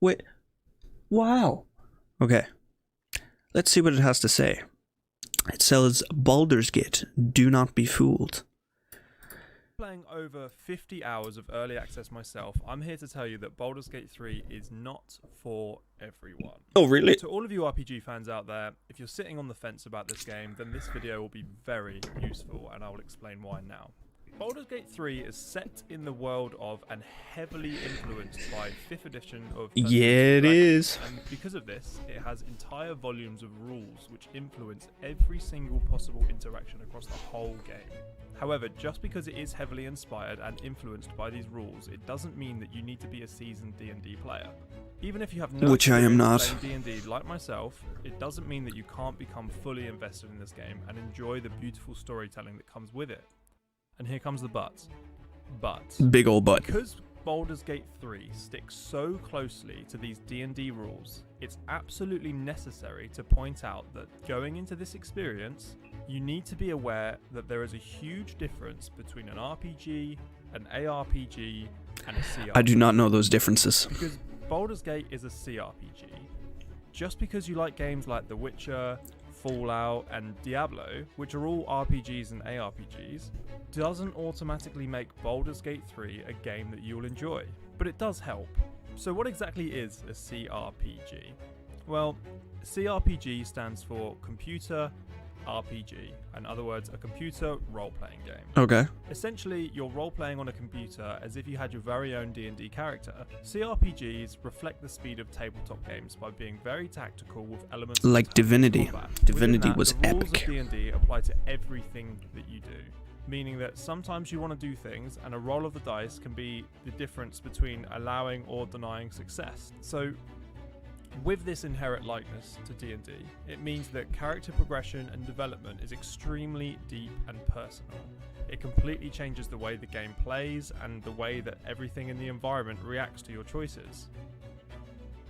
Wait. Wow. Okay. Let's see what it has to say. It says, Baldur's Gate, do not be fooled. Playing over 50 hours of early access myself, I'm here to tell you that Baldur's Gate 3 is not for everyone. Oh, really? To all of you RPG fans out there, if you're sitting on the fence about this game, then this video will be very useful, and I will explain why now. Baldur's Gate 3 is set in the world of and heavily influenced by 5th edition of Yeah, it is. And because of this, it has entire volumes of rules which influence every single possible interaction across the whole game. However, just because it is heavily inspired and influenced by these rules, it doesn't mean that you need to be a seasoned D&D player. Even if you have no Which I am not. playing D&D like myself, it doesn't mean that you can't become fully invested in this game and enjoy the beautiful storytelling that comes with it. And here comes the but. Big old but. Because Baldur's Gate 3 sticks so closely to these D&D rules, it's absolutely necessary to point out that going into this experience, you need to be aware that there is a huge difference between an RPG, an ARPG, and a CRPG. I do not know those differences. Because Baldur's Gate is a CRPG. Just because you like games like The Witcher, Fallout, and Diablo, which are all RPGs and ARPGs, doesn't automatically make Baldur's Gate 3 a game that you'll enjoy, but it does help. So what exactly is a CRPG? Well, CRPG stands for Computer RPG, in other words, a computer role-playing game. Okay. Essentially, you're role-playing on a computer as if you had your very own D&D character. CRPGs reflect the speed of tabletop games by being very tactical with elements Like Divinity. combat. Divinity Within that, was the rules epic. of D&D apply to everything that you do, meaning that sometimes you want to do things and a roll of the dice can be the difference between allowing or denying success. So with this inherent likeness to D&D, it means that character progression and development is extremely deep and personal. It completely changes the way the game plays and the way that everything in the environment reacts to your choices.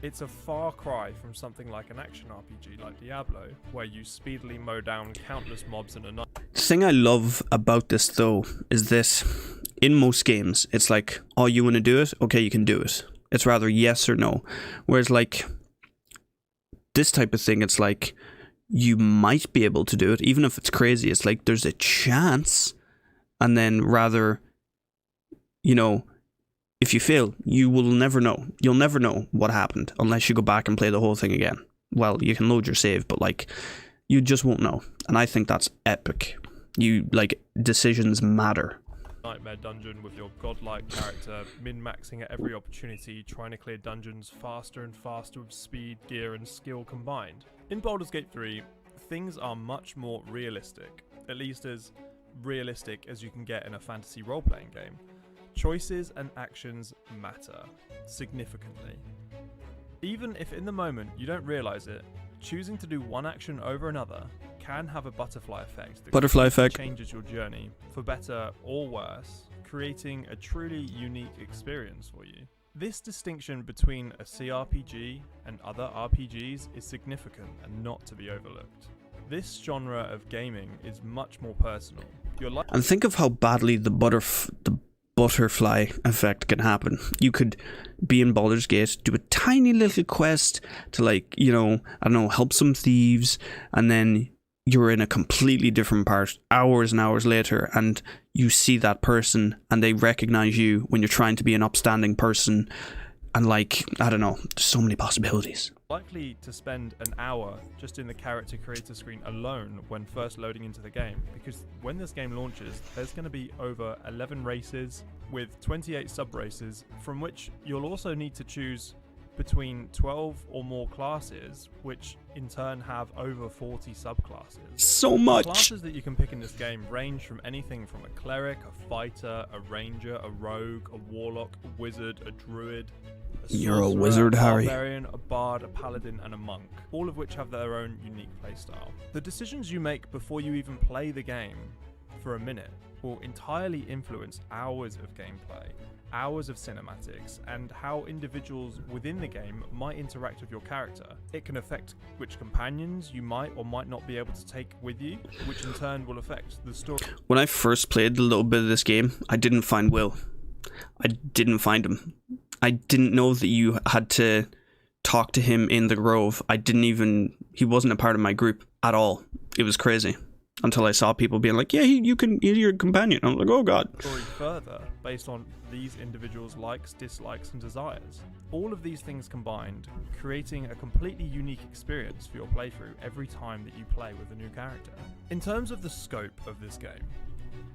It's a far cry from something like an action RPG like Diablo, where you speedily mow down countless mobs in a night. The thing I love about this, though, is this. In most games, it's like, oh, you want to do it? Okay, you can do it. It's rather yes or no. Whereas, like, this type of thing, it's like, you might be able to do it, even if it's crazy. It's like, there's a chance. And then rather, you know, if you fail, you will never know. You'll never know what happened unless you go back and play the whole thing again. Well, you can load your save, but like, you just won't know. And I think that's epic. Like, decisions matter. Nightmare dungeon with your godlike character min-maxing at every opportunity, trying to clear dungeons faster and faster with speed, gear and skill combined. In Baldur's Gate 3, things are much more realistic, at least as realistic as you can get in a fantasy role-playing game. Choices and actions matter significantly. Even if in the moment you don't realise it, choosing to do one action over another can have a butterfly effect that Butterfly effect changes your journey for better or worse, creating a truly unique experience for you. This distinction between a CRPG and other RPGs is significant and not to be overlooked. This genre of gaming is much more personal. And think of how badly the butterfly effect can happen. You could be in Baldur's Gate, do a tiny little quest to, like, you know, I don't know, help some thieves, and then you're in a completely different part hours and hours later, and you see that person and they recognize you when you're trying to be an upstanding person, and, like, I don't know, there's so many possibilities. Likely to spend an hour just in the character creator screen alone when first loading into the game, because when this game launches, there's going to be over 11 races with 28 sub-races, from which you'll also need to choose between 12 or more classes, which in turn have over 40 subclasses. So much! The classes that you can pick in this game range from anything from a cleric, a fighter, a ranger, a rogue, a warlock, a wizard, a druid, You're a wizard, Harry. A barbarian, a bard, a paladin, and a monk, all of which have their own unique playstyle. The decisions you make before you even play the game for a minute will entirely influence hours of gameplay, hours of cinematics, and how individuals within the game might interact with your character. It can affect which companions you might or might not be able to take with you, which in turn will affect the story. When I first played a little bit of this game, I didn't find Will. I didn't find him. I didn't know that you had to talk to him in the Grove. He wasn't a part of my group at all. It was crazy. Until I saw people being like, yeah, he's your companion. I'm like, oh god. Story further, based on these individuals' likes, dislikes, and desires. All of these things combined, creating a completely unique experience for your playthrough every time that you play with a new character. In terms of the scope of this game,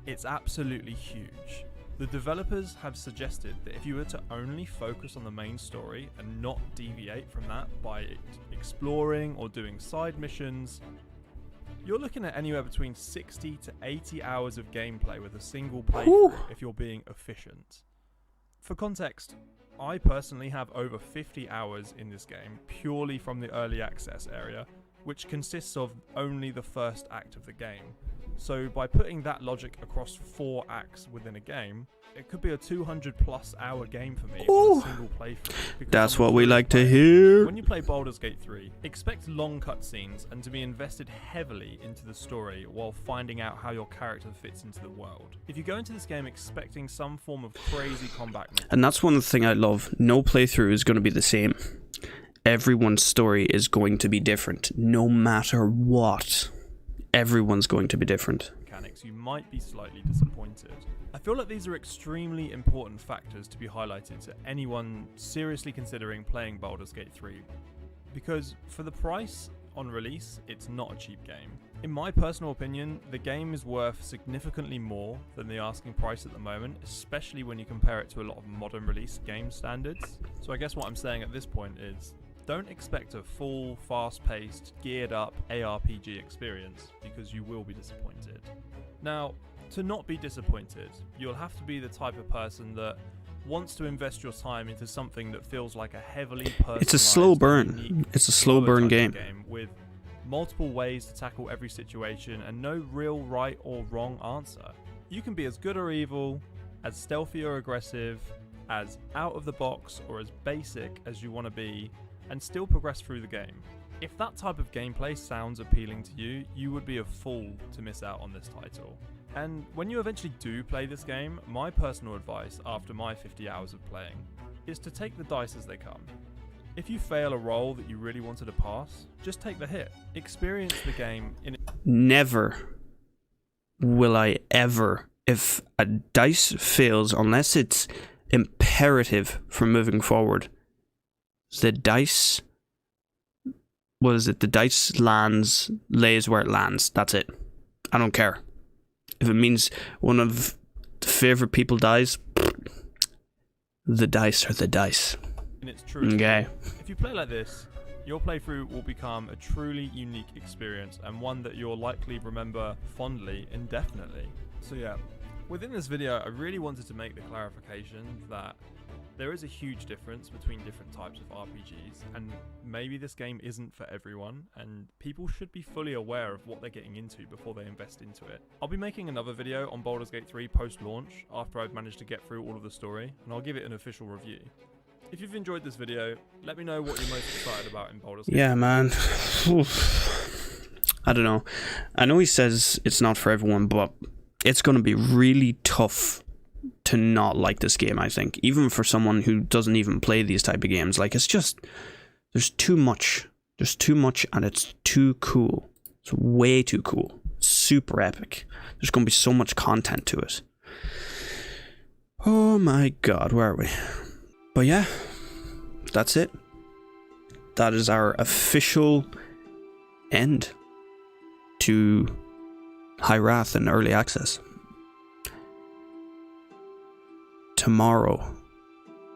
it's absolutely huge. The developers have suggested that if you were to only focus on the main story and not deviate from that by exploring or doing side missions, you're looking at anywhere between 60 to 80 hours of gameplay with a single playthrough if you're being efficient. For context, I personally have over 50 hours in this game purely from the early access area, which consists of only the first act of the game. So by putting that logic across 4 acts within a game, it could be a 200+ hour game for me on a single playthrough. That's what we like to hear. When you play Baldur's Gate 3, expect long cutscenes and to be invested heavily into the story while finding out how your character fits into the world. If you go into this game expecting some form of crazy combat, and that's one thing I love, no playthrough is going to be the same. Everyone's story is going to be different, no matter what. Everyone's going to be different. Mechanics, you might be slightly disappointed. I feel like these are extremely important factors to be highlighted to anyone seriously considering playing Baldur's Gate 3, because for the price on release, it's not a cheap game. In my personal opinion, the game is worth significantly more than the asking price at the moment, especially when you compare it to a lot of modern release game standards. So I guess what I'm saying at this point is, don't expect a full, fast-paced, geared-up ARPG experience, because you will be disappointed. Now, to not be disappointed, you'll have to be the type of person that wants to invest your time into something that feels like a heavily personalized... It's a slow burn. It's a slow burn game. With multiple ways to tackle every situation and no real right or wrong answer. You can be as good or evil, as stealthy or aggressive, as out of the box or as basic as you want to be, and still progress through the game. If that type of gameplay sounds appealing to you, you would be a fool to miss out on this title. And when you eventually do play this game, my personal advice after my 50 hours of playing is to take the dice as they come. If you fail a roll that you really wanted to pass, just take the hit. Experience the game in... Never will I ever, if a dice fails, unless it's imperative for moving forward, the dice, what is it? The dice lays where it lands. That's it. I don't care. If it means one of the favorite people dies, the dice are the dice. In its true. Okay. If you play like this, your playthrough will become a truly unique experience and one that you'll likely remember fondly indefinitely. So yeah, within this video, I really wanted to make the clarification that there is a huge difference between different types of RPGs, and maybe this game isn't for everyone, and people should be fully aware of what they're getting into before they invest into it. I'll be making another video on Baldur's Gate 3 post-launch after I've managed to get through all of the story, and I'll give it an official review. If you've enjoyed this video, let me know what you're most excited about in Baldur's Gate. Yeah, man. I don't know. I know he says it's not for everyone, but it's going to be really tough to not like this game, I think. Even for someone who doesn't even play these type of games. Like, it's just... There's too much. There's too much, and it's too cool. It's way too cool. Super epic. There's going to be so much content to it. Oh my god, where are we? But yeah, that's it. That is our official end to High Wrath and Early Access. Tomorrow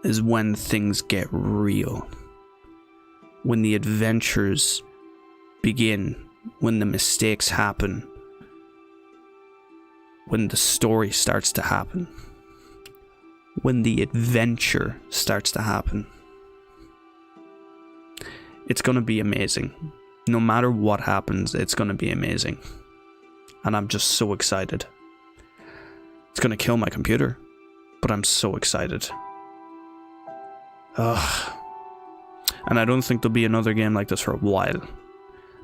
is when things get real. When the adventures begin. When the mistakes happen. When the story starts to happen. When the adventure starts to happen. It's gonna be amazing. No matter what happens, it's gonna be amazing. And I'm just so excited. It's gonna kill my computer. But I'm so excited. Ugh. And I don't think there'll be another game like this for a while.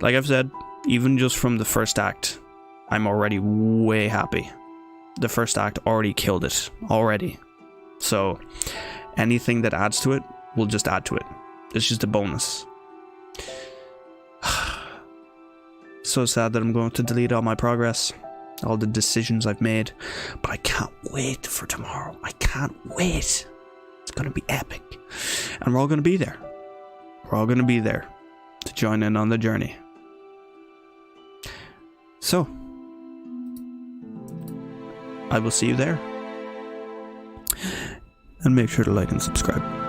Like I've said, even just from the first act, I'm already way happy. The first act already killed it. Already. So, anything that adds to it will just add to it. It's just a bonus. So sad that I'm going to delete all my progress, all the decisions I've made, but I can't wait for tomorrow. I can't wait. It's going to be epic. And we're all going to be there. We're all going to be there to join in on the journey. So, I will see you there. And make sure to like and subscribe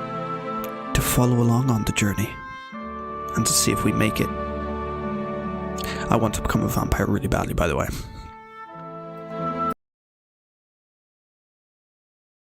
to follow along on the journey and to see if we make it. I want to become a vampire really badly, by the way.